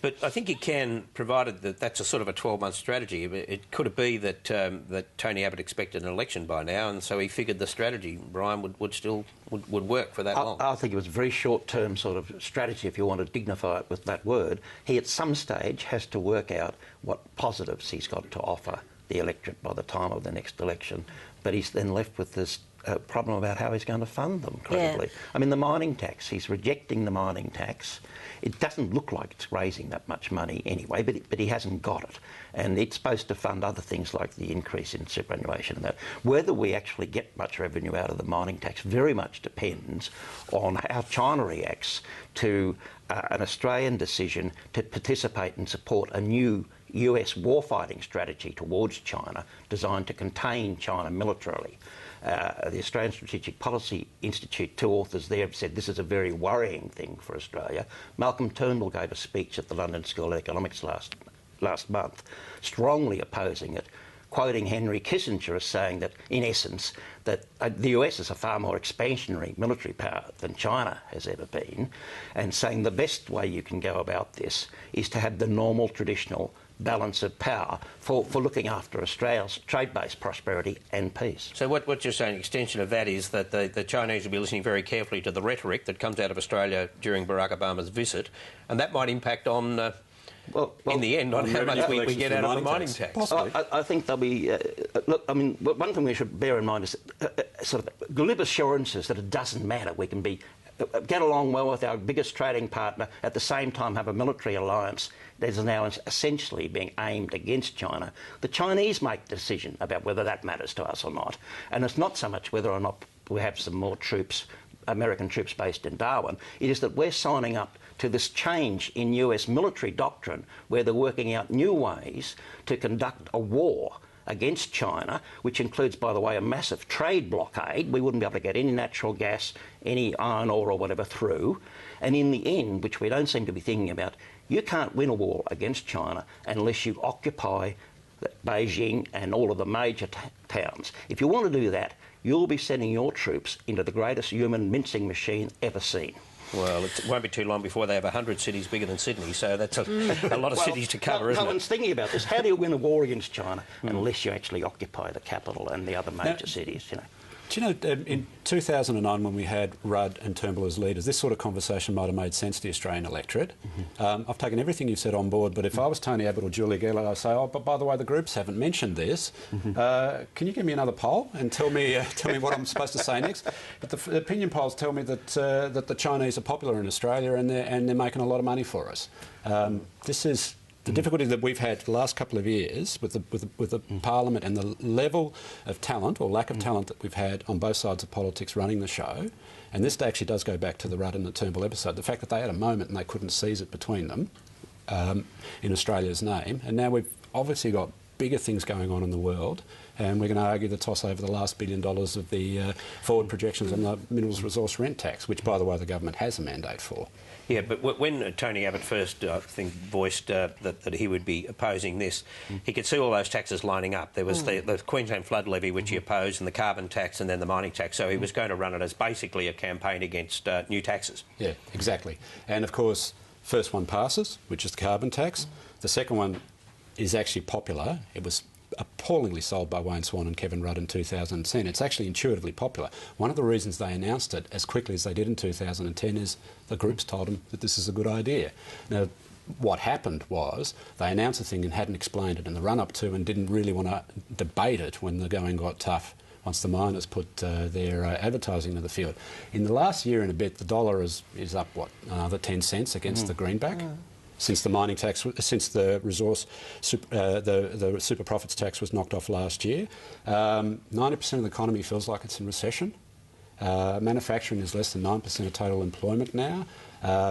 but I think he can, provided that that's a sort of a 12-month strategy. It could be that that Tony Abbott expected an election by now, and so he figured the strategy, Brian, would work for that long. I think it was a very short-term sort of strategy, if you want to dignify it with that word. He, at some stage, has to work out what positives he's got to offer the electorate by the time of the next election, but he's then left with this problem about how he's going to fund them credibly. Yeah. I mean, the mining tax, he's rejecting the mining tax. It doesn't look like it's raising that much money anyway, but he hasn't got it. And it's supposed to fund other things like the increase in superannuation and that. Whether we actually get much revenue out of the mining tax very much depends on how China reacts to an Australian decision to participate and support a new US warfighting strategy towards China designed to contain China militarily. The Australian Strategic Policy Institute, two authors there have said this is a very worrying thing for Australia. Malcolm Turnbull gave a speech at the London School of Economics last month, strongly opposing it, quoting Henry Kissinger as saying that, in essence, that the US is a far more expansionary military power than China has ever been, and saying the best way you can go about this is to have the normal, traditional balance of power for looking after Australia's trade-based prosperity and peace. So what you're saying, extension of that, is that the Chinese will be listening very carefully to the rhetoric that comes out of Australia during Barack Obama's visit, and that might impact on, in the end, on how much we get out of the mining tax. Possibly. I think there'll be... look, I mean, one thing we should bear in mind is sort of glib assurances that it doesn't matter. We can get along well with our biggest trading partner, at the same time have a military alliance that is now essentially being aimed against China. The Chinese make the decision about whether that matters to us or not. And it's not so much whether or not we have some more troops, American troops based in Darwin. It is that we're signing up to this change in US military doctrine where they're working out new ways to conduct a war against China, which includes, by the way, a massive trade blockade. We wouldn't be able to get any natural gas, any iron ore or whatever through. And in the end, which we don't seem to be thinking about, you can't win a war against China unless you occupy Beijing and all of the major towns. If you want to do that, you'll be sending your troops into the greatest human mincing machine ever seen. Well, it won't be too long before they have 100 cities bigger than Sydney, so that's a lot of cities to cover, isn't it? No one's thinking about this. How do you win a war against China unless you actually occupy the capital and the other major cities, you know? Do you know, in 2009, when we had Rudd and Turnbull as leaders, this sort of conversation might have made sense to the Australian electorate. I've taken everything you've said on board, but if I was Tony Abbott or Julia Gillard, I'd say, oh, but by the way, the groups haven't mentioned this. Can you give me another poll and tell me what I'm supposed to say next? But the opinion polls tell me that the Chinese are popular in Australia and they're making a lot of money for us. This is... The difficulty that we've had the last couple of years with the Parliament and the level of talent or lack of talent that we've had on both sides of politics running the show, and this actually does go back to the Rudd and the Turnbull episode, the fact that they had a moment and they couldn't seize it between them in Australia's name, and now we've obviously got bigger things going on in the world, and we're going to argue the toss over the last $1 billion of the forward projections on the minerals resource rent tax, which, by the way, the government has a mandate for. Yeah, but when Tony Abbott first, I think, voiced that he would be opposing this, he could see all those taxes lining up. There was the Queensland flood levy, which he opposed, and the carbon tax, and then the mining tax. So he was going to run it as basically a campaign against new taxes. Yeah, exactly. And, of course, first one passes, which is the carbon tax. The second one is actually popular. It was appallingly sold by Wayne Swan and Kevin Rudd in 2010. It's actually intuitively popular. One of the reasons they announced it as quickly as they did in 2010 is the groups told them that this is a good idea. Now, what happened was they announced the thing and hadn't explained it in the run-up to, and didn't really want to debate it when the going got tough once the miners put their advertising into the field. In the last year and a bit, the dollar is up, what, another 10 cents against the greenback? Since the mining tax, since the resource, the super profits tax was knocked off last year. 90% of the economy feels like it's in recession. Manufacturing is less than 9% of total employment now.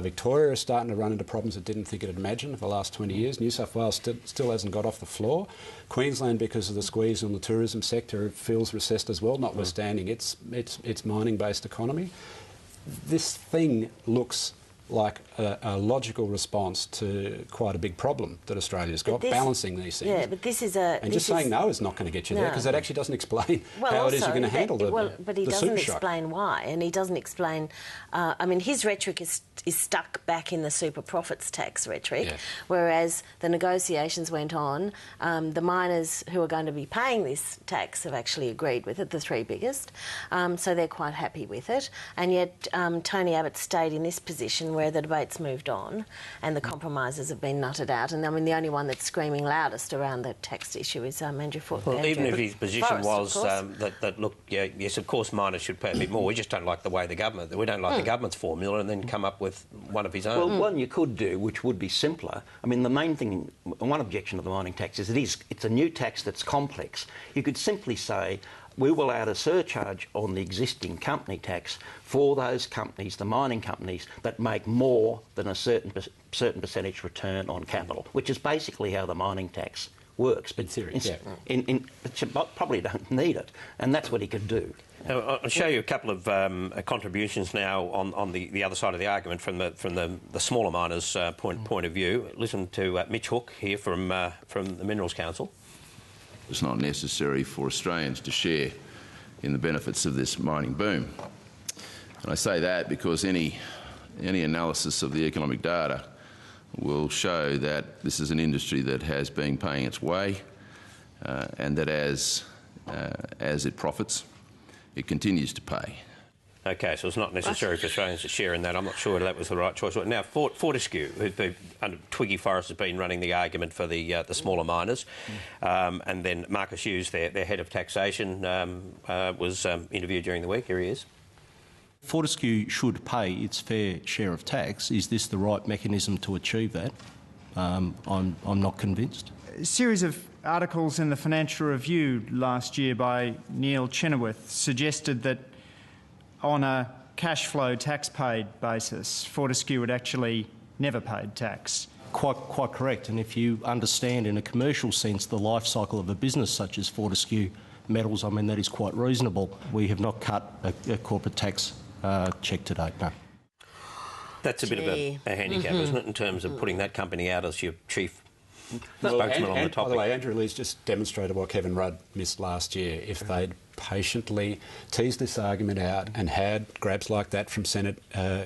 Victoria is starting to run into problems it didn't think it'd imagine for the last 20 years. New South Wales still hasn't got off the floor. Queensland, because of the squeeze on the tourism sector, feels recessed as well, notwithstanding its mining-based economy. This thing looks like a logical response to quite a big problem that Australia's got, balancing these things. Yeah, but this is a... And just saying no is not going to get you there, because that actually doesn't explain how it is you're going to handle the But he doesn't explain why, and he doesn't explain... I mean, his rhetoric is stuck back in the super profits tax rhetoric, whereas the negotiations went on. The miners who are going to be paying this tax have actually agreed with it, the three biggest, so they're quite happy with it. And yet Tony Abbott stayed in this position where the debate's moved on and the compromises have been nutted out. And I mean, the only one that's screaming loudest around the tax issue is Andrew Forrest. Well, even if his position was that, look, yes, of course, miners should pay a bit more. We just don't like the way the government... We don't like the government's formula, and then come up with one of his own. Well, one you could do, which would be simpler. I mean, the main thing, one objection to the mining tax is it's a new tax that's complex. You could simply say, we will add a surcharge on the existing company tax for those companies, the mining companies, that make more than a certain percentage return on capital, which is basically how the mining tax works. But in theory, probably don't need it, and that's what he could do. I'll show you a couple of contributions now on the other side of the argument from the smaller miners' point of view. Listen to Mitch Hook here from the Minerals Council. It's not necessary for Australians to share in the benefits of this mining boom. And I say that because any analysis of the economic data will show that this is an industry that has been paying its way, and that as it profits, it continues to pay. OK, so it's not necessary for Australians to share in that. I'm not sure that was the right choice. Now, Fortescue, who under Twiggy Forrest has been running the argument for the smaller miners, and then Marcus Hughes, their head of taxation, was interviewed during the week. Here he is. Fortescue should pay its fair share of tax. Is this the right mechanism to achieve that? I'm not convinced. A series of articles in the Financial Review last year by Neil Chenoweth suggested that on a cash flow tax paid basis, Fortescue had actually never paid tax. Quite correct. And if you understand in a commercial sense the life cycle of a business such as Fortescue Metals, I mean, that is quite reasonable. We have not cut a corporate tax check to date, no. That's a bit of a handicap, isn't it, in terms of putting that company out as your chief spokesman on the topic. By the way, Andrew Lee's just demonstrated what Kevin Rudd missed last year. If they'd patiently teased this argument out and had grabs like that from Senate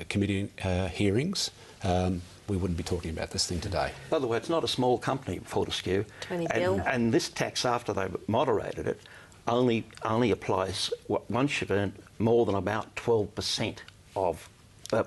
committee hearings, we wouldn't be talking about this thing today. By the way, it's not a small company, Fortescue. 20 bill. And this tax, after they've moderated it, only applies once you've earned more than about 12% of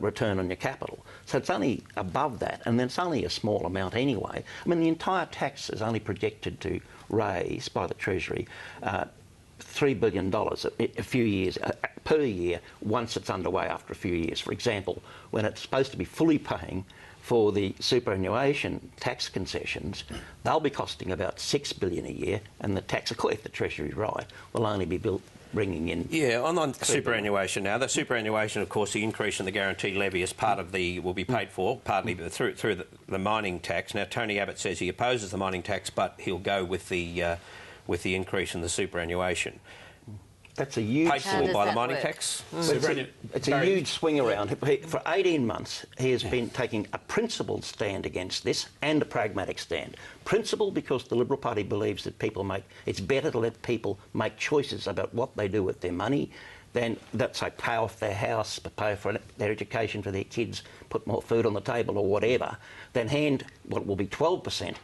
return on your capital. So it's only above that, and then it's only a small amount anyway. I mean, the entire tax is only projected to raise by the Treasury $3 billion a few years per year once it's underway after a few years. For example, when it's supposed to be fully paying for the superannuation tax concessions, they'll be costing about $6 billion a year, and the tax, if the Treasury's right, will only be bringing in... Yeah, on superannuation now. The superannuation, of course, the increase in the guarantee levy as part of will be paid for, partly through the mining tax. Now, Tony Abbott says he opposes the mining tax, but he'll go with the increase in the superannuation. That's a huge... Paid for by the mining tax? It's a huge swing around. For 18 months, he has been taking a principled stand against this and a pragmatic stand. Principled because the Liberal Party believes that it's better to let people make choices about what they do with their money than, let's say, pay off their house, pay for their education for their kids, put more food on the table or whatever, than hand what will be 12%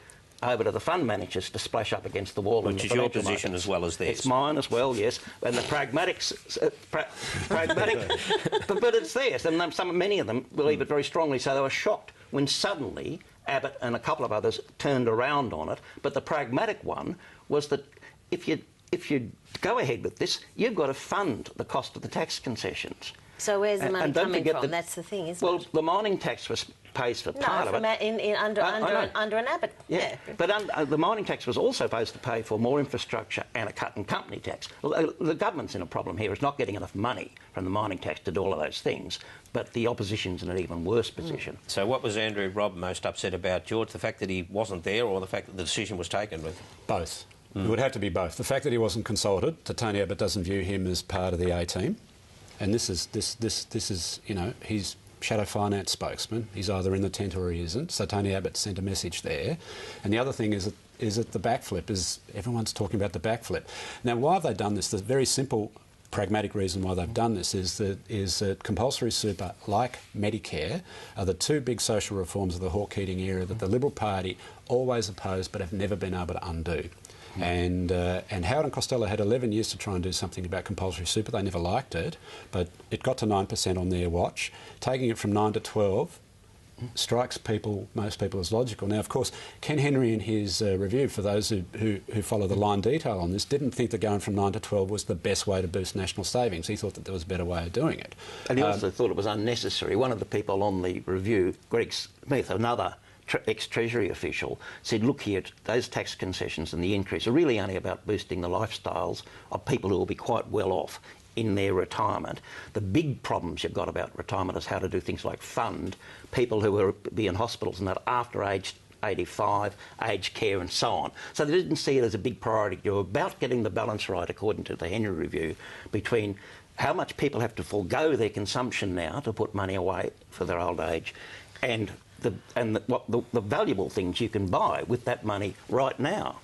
over to the fund managers to splash up against the wall. Which is your position as well as theirs. It's mine as well, yes. And the pragmatic, but it's theirs. And many of them believe it very strongly. So they were shocked when suddenly Abbott and a couple of others turned around on it. But the pragmatic one was that if you go ahead with this, you've got to fund the cost of the tax concessions. So where's the money coming from? That's the thing, isn't it? Well, the mining tax pays for part of it. Under an Abbott. Yeah. But the mining tax was also supposed to pay for more infrastructure and a cut in company tax. Well, the government's in a problem here. It's not getting enough money from the mining tax to do all of those things, but the opposition's in an even worse position. So what was Andrew Robb most upset about, George? The fact that he wasn't there or the fact that the decision was taken with? Both. It would have to be both. The fact that he wasn't consulted, that Tony Abbott doesn't view him as part of the A-team, and this is, you know, he's shadow finance spokesman. He's either in the tent or he isn't. So Tony Abbott sent a message there. And the other thing is that the backflip is, everyone's talking about the backflip. Now, why have they done this? The very simple pragmatic reason why they've done this is that compulsory super, like Medicare, are the two big social reforms of the Hawke-Keating era that the Liberal Party always opposed but have never been able to undo. And Howard and Costello had 11 years to try and do something about compulsory super. They never liked it, but it got to 9% on their watch. Taking it from 9 to 12 strikes most people as logical. Now, of course, Ken Henry in his review, for those who follow the line detail on this, didn't think that going from 9 to 12 was the best way to boost national savings. He thought that there was a better way of doing it. And he also thought it was unnecessary. One of the people on the review, Greg Smith, another ex-Treasury official, said, look here, those tax concessions and the increase are really only about boosting the lifestyles of people who will be quite well off in their retirement. The big problems you've got about retirement is how to do things like fund people who will be in hospitals and that after age 85, aged care and so on. So they didn't see it as a big priority. You're about getting the balance right, according to the Henry Review, between how much people have to forego their consumption now to put money away for their old age and the valuable things you can buy with that money right now.